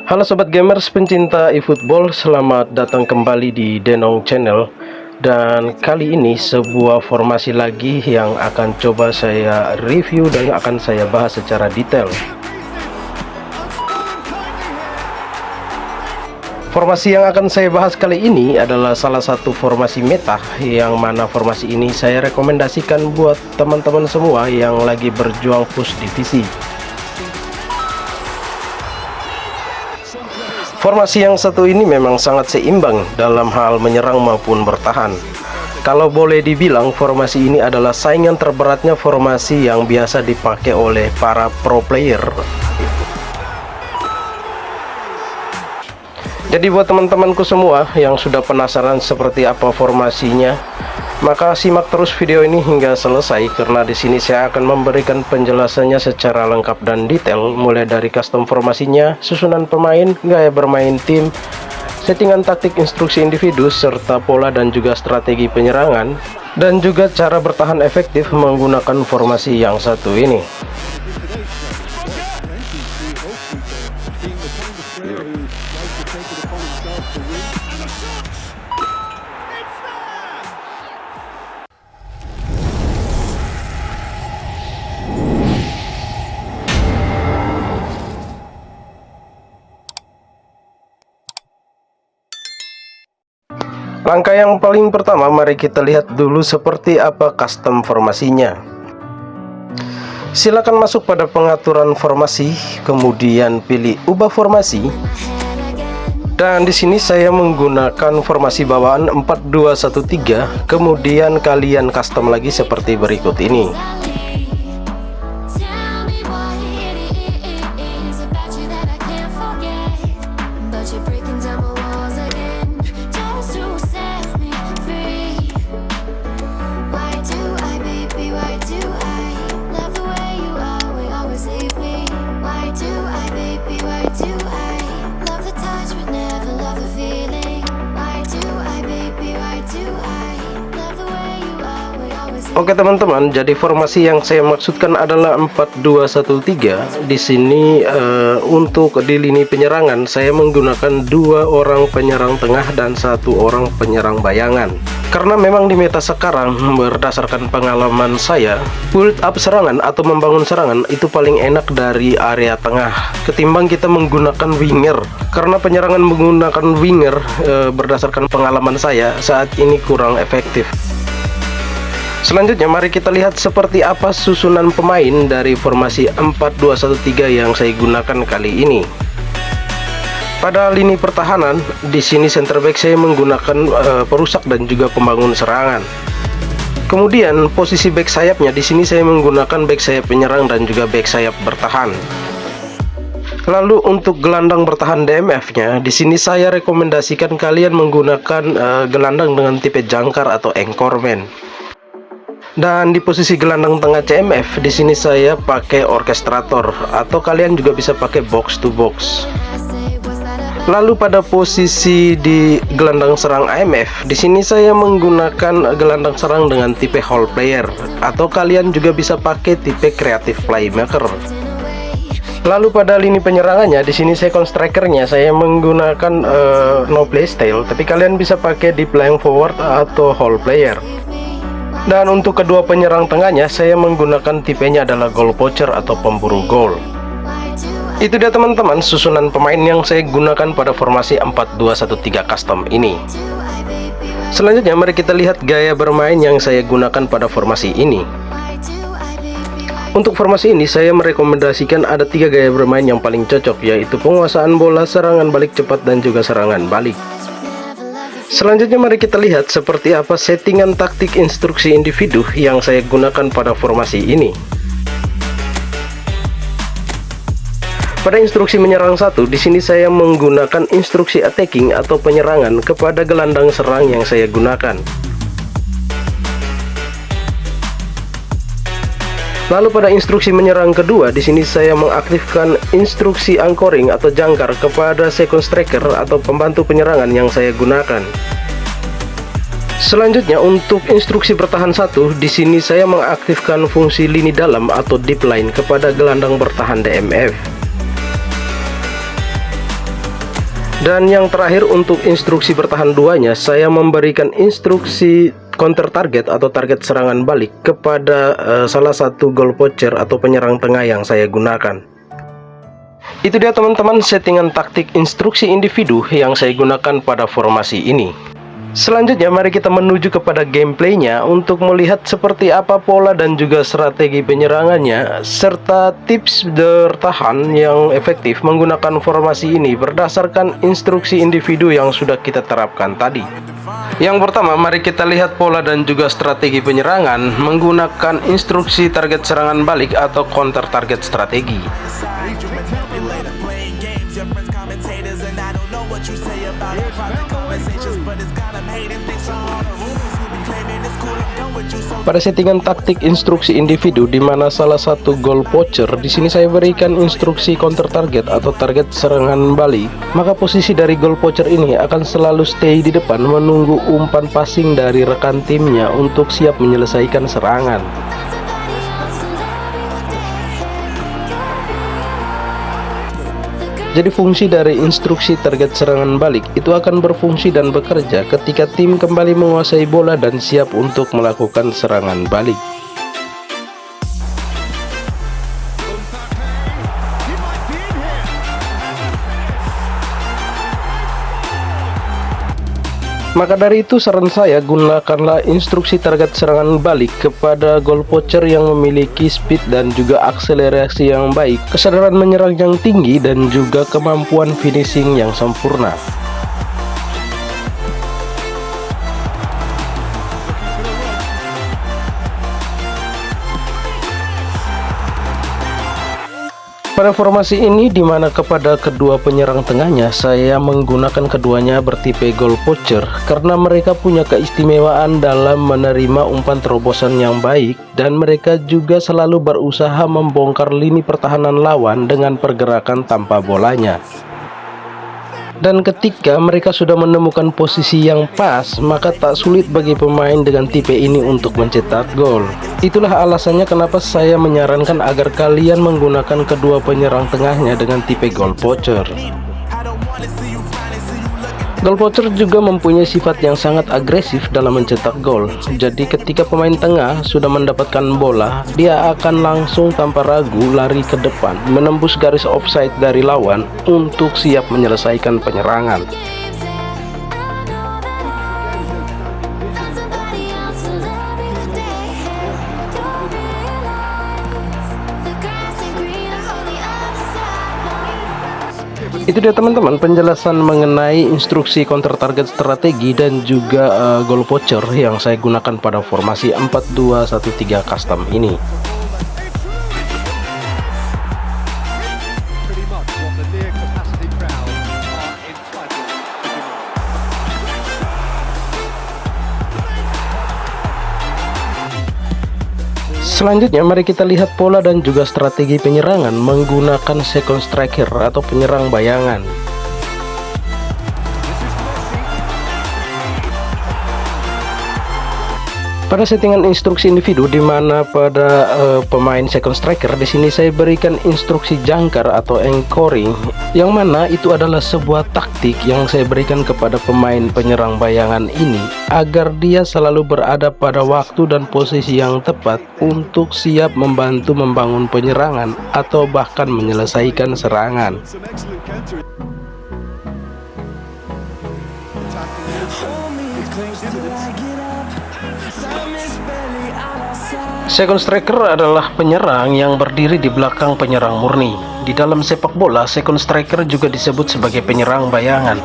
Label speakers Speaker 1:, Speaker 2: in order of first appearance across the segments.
Speaker 1: Halo sobat gamers pencinta eFootball, selamat datang kembali di Denong Channel. Dan kali ini sebuah formasi lagi yang akan coba saya review dan akan saya bahas secara detail. Formasi yang akan saya bahas kali ini adalah salah satu formasi meta, yang mana formasi ini saya rekomendasikan buat teman-teman semua yang lagi berjuang push divisi. Formasi yang satu ini memang sangat seimbang dalam hal menyerang maupun bertahan. Kalau boleh dibilang, formasi ini adalah saingan terberatnya formasi yang biasa dipakai oleh para pro player. Jadi buat teman-temanku semua yang sudah penasaran seperti apa formasinya, maka simak terus video ini hingga selesai, karena di sini saya akan memberikan penjelasannya secara lengkap dan detail, mulai dari custom formasinya, susunan pemain, gaya bermain tim, settingan taktik, instruksi individu, serta pola dan juga strategi penyerangan, dan juga cara bertahan efektif menggunakan formasi yang satu ini. Langkah yang paling pertama, mari kita lihat dulu seperti apa custom formasinya. Silakan masuk pada pengaturan formasi, kemudian pilih ubah formasi. Dan di sini saya menggunakan formasi bawaan 4213, kemudian kalian custom lagi seperti berikut ini. Oke teman-teman, jadi formasi yang saya maksudkan adalah 4213. Di sini untuk di lini penyerangan saya menggunakan 2 orang penyerang tengah dan 1 orang penyerang bayangan. Karena memang di meta sekarang, berdasarkan pengalaman saya, build up serangan atau membangun serangan itu paling enak dari area tengah ketimbang kita menggunakan winger. Karena penyerangan menggunakan winger, berdasarkan pengalaman saya, saat ini kurang efektif. Selanjutnya mari kita lihat seperti apa susunan pemain dari formasi 4213 yang saya gunakan kali ini. Pada lini pertahanan, di sini center back saya menggunakan perusak dan juga pembangun serangan. Kemudian posisi back sayapnya, di sini saya menggunakan back sayap penyerang dan juga back sayap bertahan. Lalu untuk gelandang bertahan DMF-nya, di sini saya rekomendasikan kalian menggunakan gelandang dengan tipe jangkar atau anchorman. Dan di posisi gelandang tengah CMF, di sini saya pakai orkestrator atau kalian juga bisa pakai box to box. Lalu pada posisi di gelandang serang AMF, di sini saya menggunakan gelandang serang dengan tipe hall player atau kalian juga bisa pakai tipe creative playmaker. Lalu pada lini penyerangannya, di sini second strikernya saya menggunakan no play style, tapi kalian bisa pakai deep lying forward atau hall player. Dan untuk kedua penyerang tengahnya, saya menggunakan tipenya adalah goal poacher atau pemburu gol. Itu dia teman-teman susunan pemain yang saya gunakan pada formasi 4213 custom ini. Selanjutnya mari kita lihat gaya bermain yang saya gunakan pada formasi ini. Untuk formasi ini saya merekomendasikan ada 3 gaya bermain yang paling cocok, yaitu penguasaan bola, serangan balik cepat, dan juga serangan balik. Selanjutnya mari kita lihat seperti apa settingan taktik instruksi individu yang saya gunakan pada formasi ini. Pada instruksi menyerang 1, di sini saya menggunakan instruksi attacking atau penyerangan kepada gelandang serang yang saya gunakan. Lalu pada instruksi menyerang kedua, di sini saya mengaktifkan instruksi anchoring atau jangkar kepada second striker atau pembantu penyerangan yang saya gunakan. Selanjutnya untuk instruksi bertahan 1, di sini saya mengaktifkan fungsi lini dalam atau deep line kepada gelandang bertahan DMF. Dan yang terakhir untuk instruksi bertahan duanya, saya memberikan instruksi counter target atau target serangan balik kepada salah satu goal poacher atau penyerang tengah yang saya gunakan. Itu dia teman-teman settingan taktik instruksi individu yang saya gunakan pada formasi ini. Selanjutnya mari kita menuju kepada gameplaynya untuk melihat seperti apa pola dan juga strategi penyerangannya serta tips bertahan yang efektif menggunakan formasi ini berdasarkan instruksi individu yang sudah kita terapkan tadi. Yang pertama, mari kita lihat pola dan juga strategi penyerangan menggunakan instruksi target serangan balik atau counter target strategi. Pada settingan taktik instruksi individu di mana salah satu goal poacher, di sini saya berikan instruksi counter target atau target serangan balik, maka posisi dari goal poacher ini akan selalu stay di depan menunggu umpan passing dari rekan timnya untuk siap menyelesaikan serangan. Jadi fungsi dari instruksi target serangan balik itu akan berfungsi dan bekerja ketika tim kembali menguasai bola dan siap untuk melakukan serangan balik. Maka dari itu saran saya, gunakanlah instruksi target serangan balik kepada goal poacher yang memiliki speed dan juga akselerasi yang baik, kesadaran menyerang yang tinggi dan juga kemampuan finishing yang sempurna. Pada formasi ini dimana kepada kedua penyerang tengahnya saya menggunakan keduanya bertipe goal poacher karena mereka punya keistimewaan dalam menerima umpan terobosan yang baik dan mereka juga selalu berusaha membongkar lini pertahanan lawan dengan pergerakan tanpa bolanya. Dan ketika mereka sudah menemukan posisi yang pas, maka tak sulit bagi pemain dengan tipe ini untuk mencetak gol. Itulah alasannya kenapa saya menyarankan agar kalian menggunakan kedua penyerang tengahnya dengan tipe goal poacher. Goal poacher juga mempunyai sifat yang sangat agresif dalam mencetak gol. Jadi ketika pemain tengah sudah mendapatkan bola, dia akan langsung tanpa ragu lari ke depan, menembus garis offside dari lawan untuk siap menyelesaikan penyerangan. Itu dia teman-teman penjelasan mengenai instruksi counter target strategi dan juga goal poacher yang saya gunakan pada formasi 4-2-1-3 custom ini. Selanjutnya mari kita lihat pola dan juga strategi penyerangan menggunakan second striker atau penyerang bayangan. Pada settingan instruksi individu di mana pada pemain second striker di sini saya berikan instruksi jangkar atau anchoring, yang mana itu adalah sebuah taktik yang saya berikan kepada pemain penyerang bayangan ini agar dia selalu berada pada waktu dan posisi yang tepat untuk siap membantu membangun penyerangan atau bahkan menyelesaikan serangan. Second striker adalah penyerang yang berdiri di belakang penyerang murni. Di dalam sepak bola, second striker juga disebut sebagai penyerang bayangan.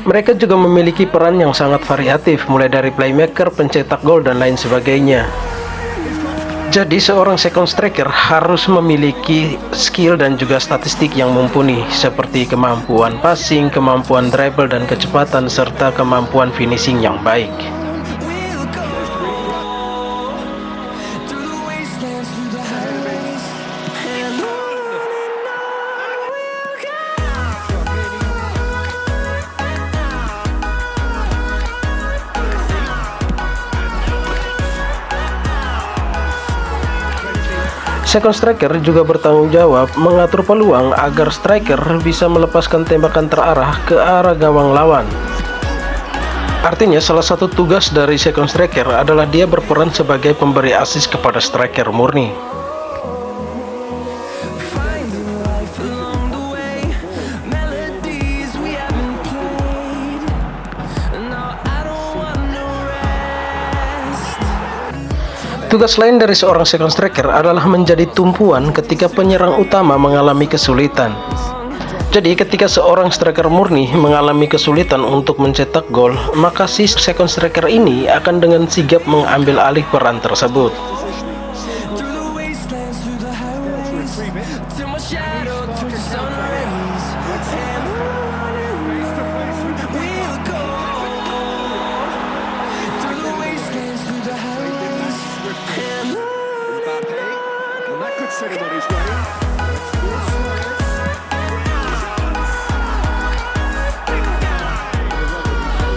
Speaker 1: Mereka juga memiliki peran yang sangat variatif, mulai dari playmaker, pencetak gol, dan lain sebagainya. Jadi seorang second striker harus memiliki skill dan juga statistik yang mumpuni, seperti kemampuan passing, kemampuan dribble dan kecepatan, serta kemampuan finishing yang baik. Second striker juga bertanggung jawab mengatur peluang agar striker bisa melepaskan tembakan terarah ke arah gawang lawan. Artinya salah satu tugas dari second striker adalah dia berperan sebagai pemberi assist kepada striker murni. Tugas lain dari seorang second striker adalah menjadi tumpuan ketika penyerang utama mengalami kesulitan. Jadi ketika seorang striker murni mengalami kesulitan untuk mencetak gol, maka si second striker ini akan dengan sigap mengambil alih peran tersebut.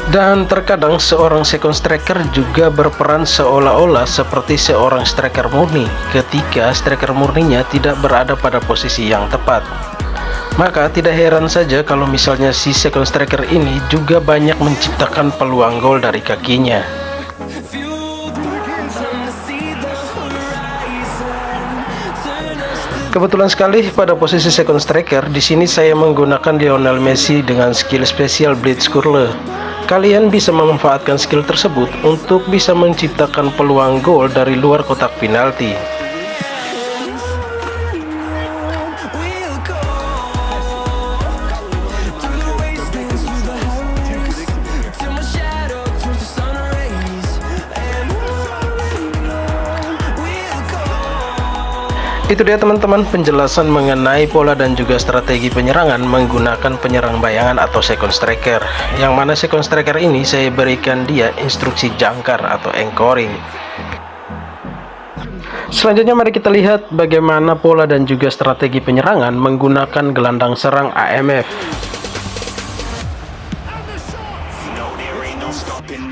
Speaker 1: Dan terkadang seorang second striker juga berperan seolah-olah seperti seorang striker murni ketika striker murninya tidak berada pada posisi yang tepat. Maka tidak heran saja kalau misalnya si second striker ini juga banyak menciptakan peluang gol dari kakinya. Kebetulan sekali pada posisi second striker di sini saya menggunakan Lionel Messi dengan skill spesial Blitzkurle. Kalian bisa memanfaatkan skill tersebut untuk bisa menciptakan peluang gol dari luar kotak penalti. Itu dia teman-teman penjelasan mengenai pola dan juga strategi penyerangan menggunakan penyerang bayangan atau second striker. Yang mana second striker ini saya berikan dia instruksi jangkar atau anchoring. Selanjutnya mari kita lihat bagaimana pola dan juga strategi penyerangan menggunakan gelandang serang AMF.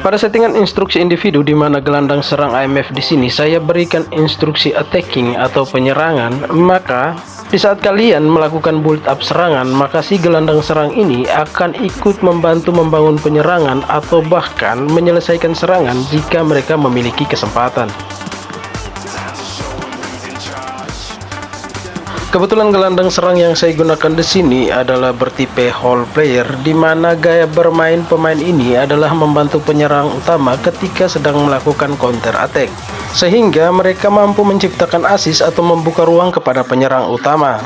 Speaker 1: Pada settingan instruksi individu di mana gelandang serang AMF di sini saya berikan instruksi attacking atau penyerangan, maka di saat kalian melakukan build up serangan, maka si gelandang serang ini akan ikut membantu membangun penyerangan atau bahkan menyelesaikan serangan jika mereka memiliki kesempatan. Kebetulan gelandang serang yang saya gunakan di sini adalah bertipe Hall Player, di mana gaya bermain pemain ini adalah membantu penyerang utama ketika sedang melakukan counter attack, sehingga mereka mampu menciptakan assist atau membuka ruang kepada penyerang utama.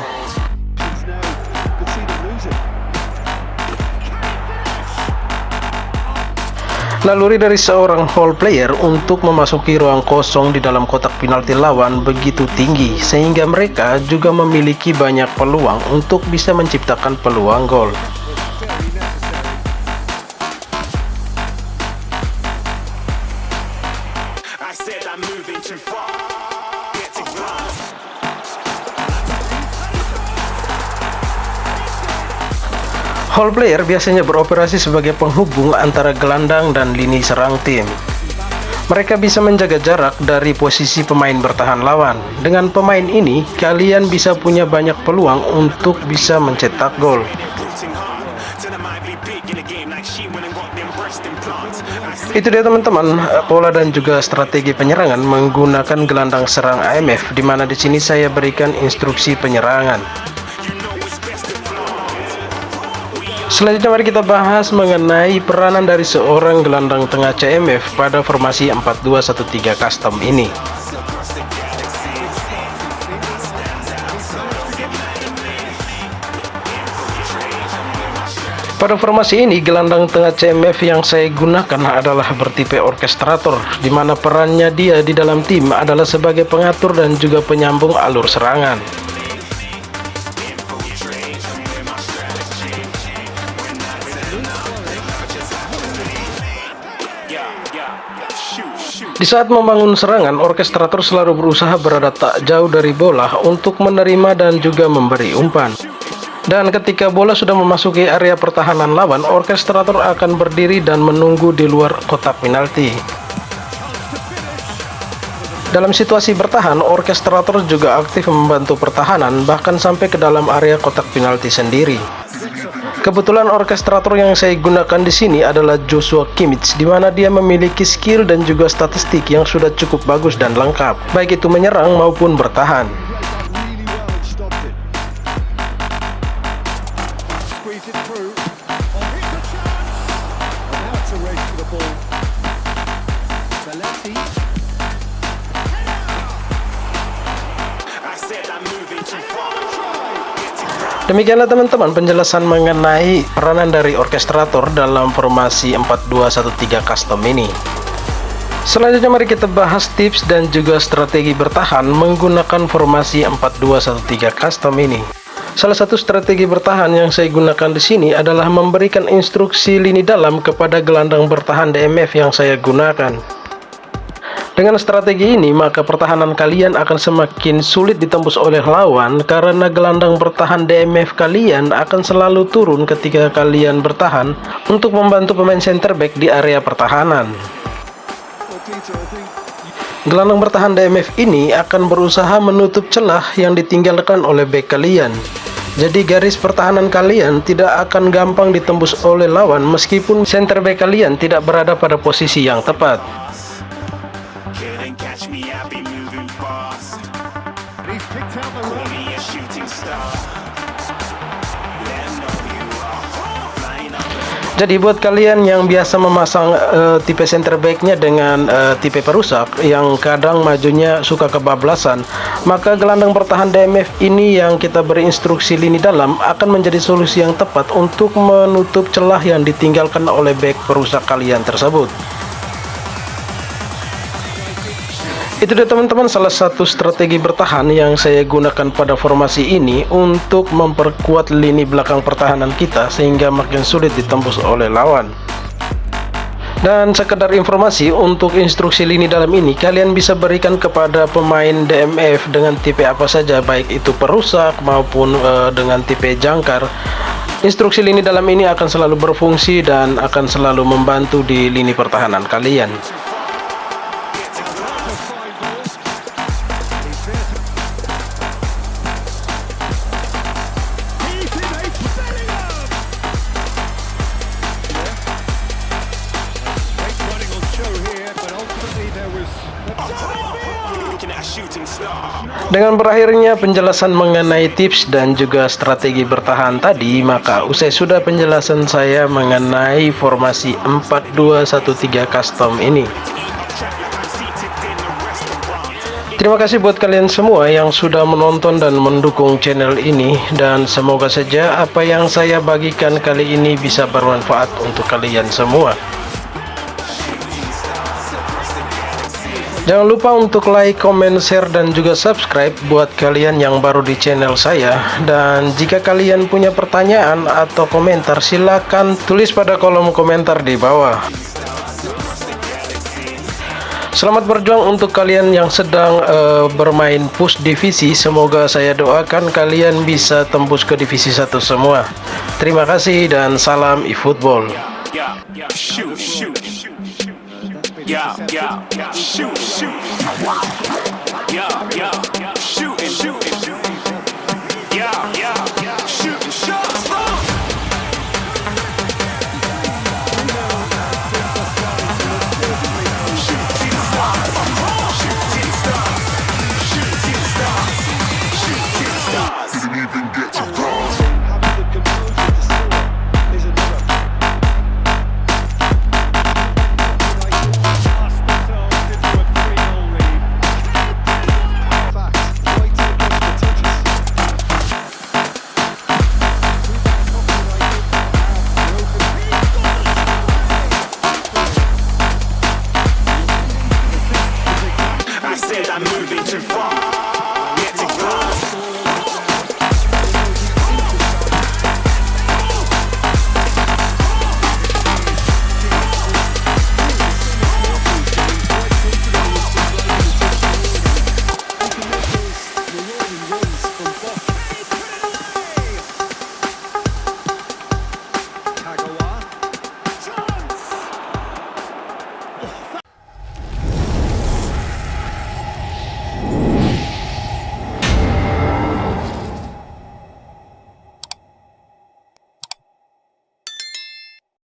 Speaker 1: Naluri dari seorang Hall Player untuk memasuki ruang kosong di dalam kotak penalti lawan begitu tinggi, sehingga mereka juga memiliki banyak peluang untuk bisa menciptakan peluang gol. Hall Player biasanya beroperasi sebagai penghubung antara gelandang dan lini serang tim. Mereka bisa menjaga jarak dari posisi pemain bertahan lawan. Dengan pemain ini, kalian bisa punya banyak peluang untuk bisa mencetak gol. Itu dia teman-teman, pola dan juga strategi penyerangan menggunakan gelandang serang AMF, di mana di sini saya berikan instruksi penyerangan. Selanjutnya mari kita bahas mengenai peranan dari seorang gelandang tengah CMF pada formasi 4-2-1-3 custom ini. Pada formasi ini, gelandang tengah CMF yang saya gunakan adalah bertipe orkestrator, di mana perannya dia di dalam tim adalah sebagai pengatur dan juga penyambung alur serangan. Di saat membangun serangan, orkestrator selalu berusaha berada tak jauh dari bola untuk menerima dan juga memberi umpan. Dan ketika bola sudah memasuki area pertahanan lawan, orkestrator akan berdiri dan menunggu di luar kotak penalti. Dalam situasi bertahan, orkestrator juga aktif membantu pertahanan, bahkan sampai ke dalam area kotak penalti sendiri. Kebetulan orkestrator yang saya gunakan di sini adalah Joshua Kimmich, di mana dia memiliki skill dan juga statistik yang sudah cukup bagus dan lengkap, baik itu menyerang maupun bertahan. Demikianlah teman-teman penjelasan mengenai peranan dari orkestrator dalam formasi 4-2-1-3 custom ini. Selanjutnya mari kita bahas tips dan juga strategi bertahan menggunakan formasi 4-2-1-3 custom ini. Salah satu strategi bertahan yang saya gunakan di sini adalah memberikan instruksi lini dalam kepada gelandang bertahan DMF yang saya gunakan. Dengan strategi ini, maka pertahanan kalian akan semakin sulit ditembus oleh lawan karena gelandang bertahan DMF kalian akan selalu turun ketika kalian bertahan untuk membantu pemain center back di area pertahanan. Gelandang bertahan DMF ini akan berusaha menutup celah yang ditinggalkan oleh back kalian. Jadi garis pertahanan kalian tidak akan gampang ditembus oleh lawan meskipun center back kalian tidak berada pada posisi yang tepat. Jadi buat kalian yang biasa memasang tipe center back-nya dengan tipe perusak yang kadang majunya suka kebablasan, maka gelandang bertahan DMF ini yang kita beri instruksi lini dalam akan menjadi solusi yang tepat untuk menutup celah yang ditinggalkan oleh back perusak kalian tersebut. Itu dia teman-teman, salah satu strategi bertahan yang saya gunakan pada formasi ini untuk memperkuat lini belakang pertahanan kita sehingga makin sulit ditembus oleh lawan. Dan sekedar informasi, untuk instruksi lini dalam ini kalian bisa berikan kepada pemain DMF dengan tipe apa saja, baik itu perusak maupun dengan tipe jangkar. Instruksi lini dalam ini akan selalu berfungsi dan akan selalu membantu di lini pertahanan kalian. Dengan berakhirnya penjelasan mengenai tips dan juga strategi bertahan tadi, maka usai sudah penjelasan saya mengenai formasi 4-2-1-3 custom ini. Terima kasih buat kalian semua yang sudah menonton dan mendukung channel ini, dan semoga saja apa yang saya bagikan kali ini bisa bermanfaat untuk kalian semua. Jangan lupa untuk like, comment, share, dan juga subscribe buat kalian yang baru di channel saya. Dan jika kalian punya pertanyaan atau komentar, silakan tulis pada kolom komentar di bawah. Selamat berjuang untuk kalian yang sedang bermain push divisi. Semoga saya doakan kalian bisa tembus ke divisi 1 semua. Terima kasih dan salam eFootball. Yeah, yeah, shoot, shoot. Yeah, yeah, shoot, shoot. Yeah, yeah, shoot, shoot. I'm moving too far.